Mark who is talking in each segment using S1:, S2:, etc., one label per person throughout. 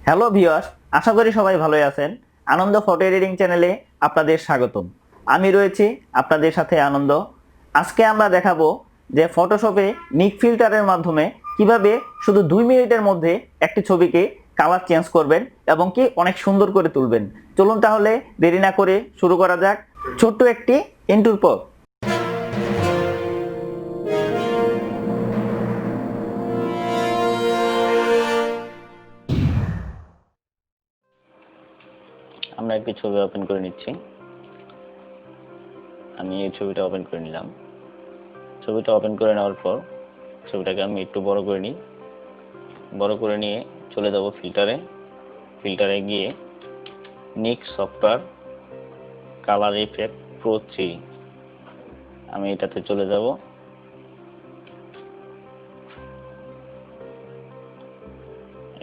S1: Hello viewers, আশা করি সবাই ভালোই আছেন। আনন্দ ফটো এডিটিং চ্যানেলে আপনাদের স্বাগতম। আমি রয়েছি আপনাদের সাথে আনন্দ। আজকে আমরা দেখাবো যে ফটোশপে নিক ফিল্টারের মাধ্যমে কিভাবে শুধু 2 মিনিটের মধ্যে একটি ছবিকে কালার চেঞ্জ করবেন এবং কি অনেক সুন্দর করে তুলবেন। চলুন তাহলে দেরি না করে শুরু করা যাক ছোট্ট একটি ইন্ট্রোর পর। আমরা একটি ছবি ওপেন করে নিচ্ছি। আমি এই ছবিটা ওপেন করে নিলাম। ছবিটা ওপেন করে নেওয়ার পর ছবিটাকে আমি একটু বড় করে নিই। বড় করে নিয়ে চলে যাব ফিল্টারে গিয়ে নিক সফটওয়্যার কালার ইফেক্ট প্রো 3 আমি এটাতে চলে যাব।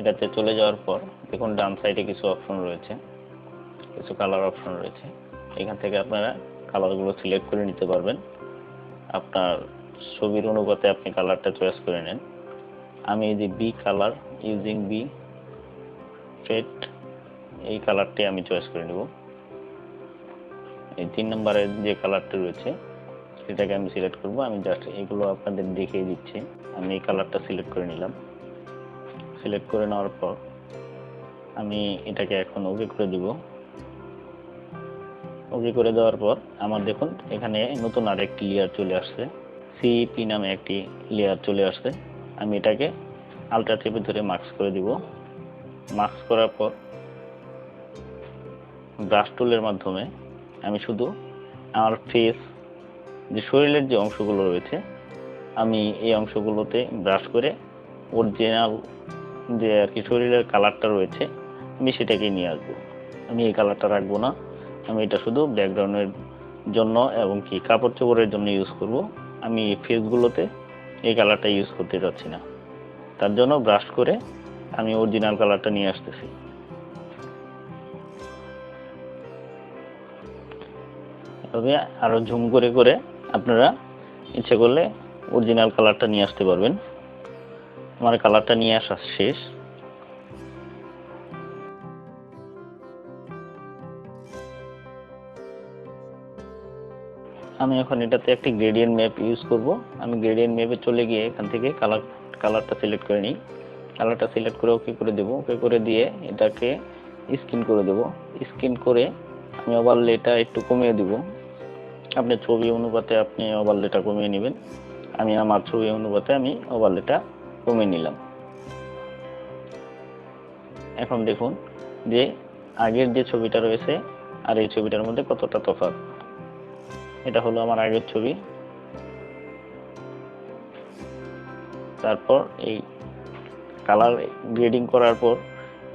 S1: এটাতে চলে যাওয়ার পর দেখুন ডান সাইডে কিছু অপশন রয়েছে, কিছু কালার অপশন রয়েছে। এখান থেকে আপনারা কালারগুলো সিলেক্ট করে নিতে পারবেন। আপনার ছবির অনুপাতে আপনি কালারটা চয়েস করে নেন। আমি এই যে B colour using B fade এই কালারটি আমি চয়েস করে নেব। এই 3 নম্বরের যে কালারটা রয়েছে সেটাকে আমি সিলেক্ট করব। আমি জাস্ট এগুলো আপনাদের দেখিয়ে দিচ্ছি। আমি এই কালারটা সিলেক্ট করে নিলাম। সিলেক্ট করে নেওয়ার পর আমি এটাকে এখন ওকে করে দিব। ওকে করে দেওয়ার পর আমার দেখুন এখানে নতুন আরেকটি লেয়ার চলে আসছে, সিপি নামে একটি লেয়ার চলে আসছে। আমি এটাকে আলট্রা টেপে ধরে মার্কস করে দিব। মার্কস করার পর ব্রাশ টুলের মাধ্যমে আমি শুধু আমার ফেস যে শরীরের যে অংশগুলো রয়েছে আমি এই অংশগুলোতে ব্রাশ করে অরিজিনাল যে আর কি শরীরের কালারটা রয়েছে আমি সেটাকে নিয়ে আসবো। আমি এই কালারটা রাখবো না, আমি এটা শুধু ব্যাকগ্রাউন্ডের জন্য এবং কি কাপড় চোপড়ের জন্য ইউজ করব। আমি ফেসগুলোতে এই কালারটা ইউজ করতে যাচ্ছি না। তার জন্য ব্রাশ করে আমি অরিজিনাল কালারটা নিয়ে আসতেছি। তবে আরো জুম করে করে আপনারা ইচ্ছে করলে অরিজিনাল কালারটা নিয়ে আসতে পারবেন। আমার কালারটা নিয়ে আসা শেষ। আমি এখন এটাতে একটি গ্রেডিয়েন্ট ম্যাপ ইউজ করব। আমি গ্রেডিয়েন্ট ম্যাপে চলে গিয়ে এখান থেকে কালারটা সিলেক্ট করে নিই। কালারটা সিলেক্ট করে ওকে করে দেব। ওকে করে দিয়ে এটাকে স্ক্রিন করে দেব। স্ক্রিন করে আমি ওভারলেটা একটু কমিয়ে দিব। আপনার ছবি অনুপাতে আপনি ওভারলেটা কমিয়ে নেবেন। আমি আমার ছবি অনুপাতে আমি ওভারলেটা কমিয়ে নিলাম। এখন দেখুন যে আগের যে ছবিটা রয়েছে আর এই ছবিটার মধ্যে কতটা তফাৎ। এটা হলো আমার আগের ছবি। তারপর এই কালার গ্রেডিং করার পর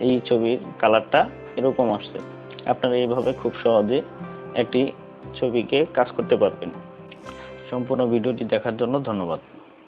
S1: এই ছবির কালারটা এরকম আসছে। আপনারা এইভাবে খুব সহজে একটি ছবিকে কাজ করতে পারবেন। সম্পূর্ণ ভিডিওটি দেখার জন্য ধন্যবাদ।